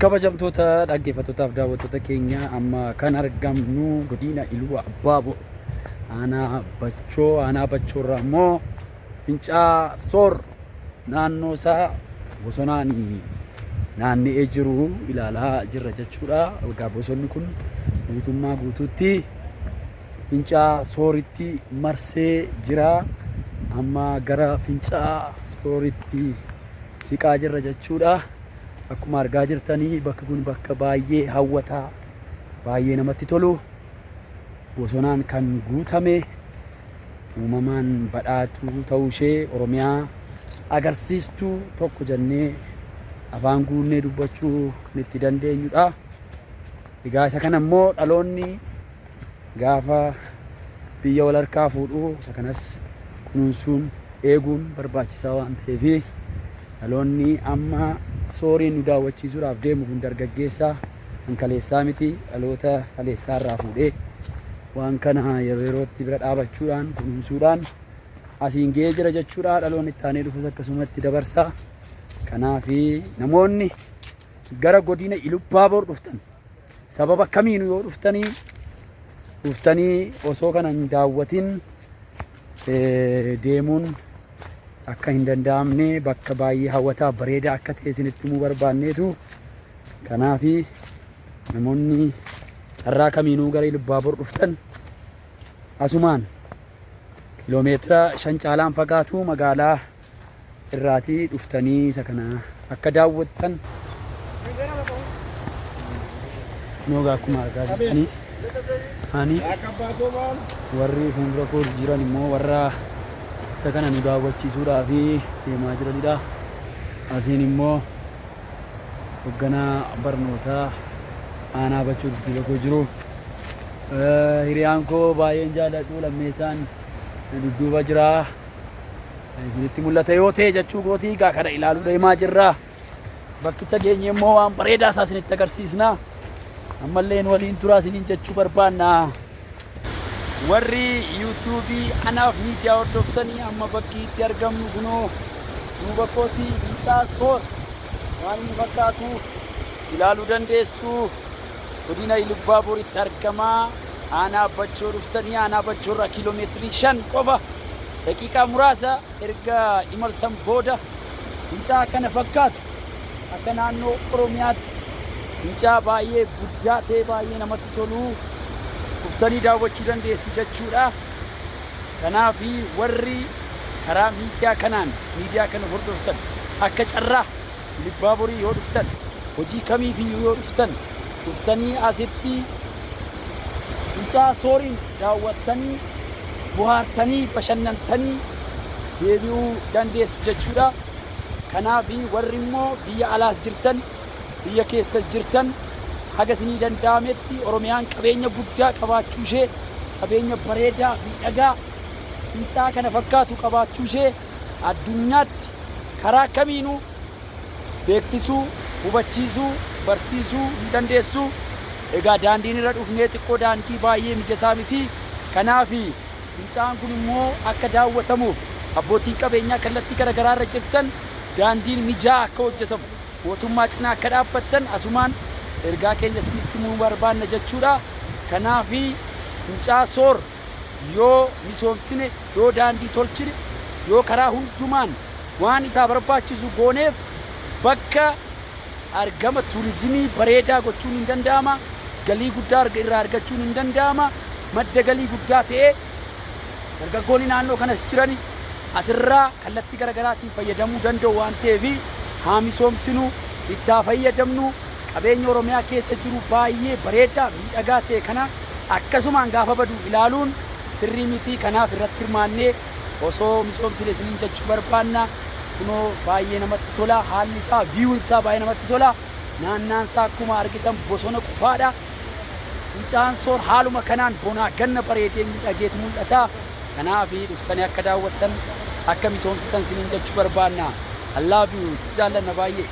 kabajamtoota dhaggeeffattootaaf daawwattoota keenya amma kan argamnu godina Iluu Abbaa aanaa Bachoo irraa immoo Fincaa Soor naannoo isaa bosonaan naanna'ee jiru ilaalaa jirra jechuudha. Egaa bosonni kun guutummaa guutuutti Fincaa Sooritti marsee jira. Amma gara Fincaa Sooritti siqaa jirra jechuudha. Akkuma argaa jirtanii bakki kun bakka baay'ee hawwataa, baay'ee namatti tolu, bosonaan kan guutame, uumamaan badhaatu ta'uu ishee Oromiyaa agarsiistuu tokko jennee afaan guunnee dubbachuu kan itti dandeenyudha. Egaa isa kana immoo dhaloonni gaafa biyya wal harkaa fuudhu isa kanas kunuunsuun eeguun barbaachisaa waan ta'eef dhaloonni amma Sooriin nu daawwachiisuudhaaf deemu kun dargaggeessaa kan kaleessaa miti, dhaloota kaleessaa irraa fuudhee waan kana yeroo yerootti bira dhaabachuudhaan kunuunsuudhaan asiin ga'ee jira jechuudha. Dhaloonni itti aanee dhufus akkasumatti dabarsaa. Kanaaf namoonni gara godina Iluu Abbaa dhuftan sababa kamiinuu yoo dhuftanii osoo kana hin daawwatin deemuun akka hin danda'amne bakka baay'ee hawwataa bareedaa akka ta'e isinitti himuu barbaanneetu. Kanaaf namoonni carraa kamiinuu gara Iluu Abbaa dhuftan asumaan kiiloomeetira 5 caalaan fagaatu magaalaa irraatii dhuftanii isa kana akka daawwattan noogaa akkuma argaa jirtanii ani warri fuuldura koo jiran immoo warra isa kana nu daawwachiisuudhaaf deemaa jiranidha. Asiin immoo hoogganaa barnootaa aanaa Bachoo dudduuba jiru hiriyaan koo baay'een jaalladhu lammeessaan dudduuba jira. Isinitti mul'ata yoo ta'e jechuu gootii egaa kana ilaaluu deemaa jirra. Bakkicha geenye immoo waan bareedaa isaa isinitti agarsiisna. Ammallee waliin turaa isiniin jechuu barbaanna. Warri yuutuubii anaaf miidiyaa hordoftanii amma bakki itti argamnu kunoo duuba kootii Fincaa Soor waan inni fakkaatu ilaaluu dandeessu. Godina Iluu Abbaabooritti argamaa. Aanaa Bachoo dhuftanii aanaa Bachoo irraa kiiloomeetirii 5 qofa daqiiqaa muraasa erga imaltan booda Fincaa kana fakkaatu akka naannoo Oromiyaatti Fincaa baay'ee guddaa ta'e baay'ee namatti tolu dhuftanii daawwachuu dandeessu jechuudha. Kanaaf warri karaa miidiyaa kana hordoftan akka carraa Iluu Abbaaborii yoo dhuftan hojii kamiifiyyuu yoo dhuftanii asitti Fincaa Sooriin daawwattanii bohaartanii bashannantanii deebi'uu dandeessu jechuudha. Kanaaf warri immoo biyya alaas jirtan biyya keessas jirtan haga isinii danda'ametti Oromiyaan qabeenya guddaa qabaachuu ishee, qabeenya bareedaa miidhagaa Fincaa kana fakkaatu qabaachuu ishee addunyaatti karaa kamiinuu beeksisuu, hubachiisuu, barsiisuu hin dandeessu. Egaa daandiin irra dhufnee xiqqoo daandii baay'ee mijataa miti. Kanaaf Fincaan kun immoo akka daawwatamuuf abbootiin qabeenyaa kallattii garaagaraa irra jirtan daandiin mijaa'aa akka hojjetamu mootummaa cinaa akka dhaabbattan asumaan ergaa keenya isinitti himuu barbaanna jechuudha. Kanaaf Fincaa Soor yoo misoomsine, yoo daandii tolchine, yoo karaa hundumaan waan isaa barbaachisu gooneef bakka argama tuurizimii bareedaa gochuun hin danda'ama. Galii guddaa irraa argachuun hin danda'ama. Madda galii guddaa ta'ee dargaggoonni naannoo kanas jiran asirraa kallattii garaagaraatiin fayyadamuu danda'u waan ta'eef haa misoomsinu, itti haa fayyadamnu. Qabeenya Oromiyaa keessa jiru baay'ee bareedaa miidhagaa ta'e kana akkasumaan gaafa badu ilaaluun sirrii miti. Kanaaf irratti hirmaannee osoo misoomsine isiniin jechuu barbaanna. Kunoo baay'ee namatti tola, haalli isaa viiyuun isaa baay'ee namatti tola. Naannaan isaa akkuma argitan bosona qufaadha. Fincaan Soor haaluma kanaan bonaa ganna bareedee miidhageetu mul'ata. Kanaaf dhuftanii akka daawwattan akka misoomsitan isiniin jechuu barbaanna. I love you. Jaallanna baay'ee.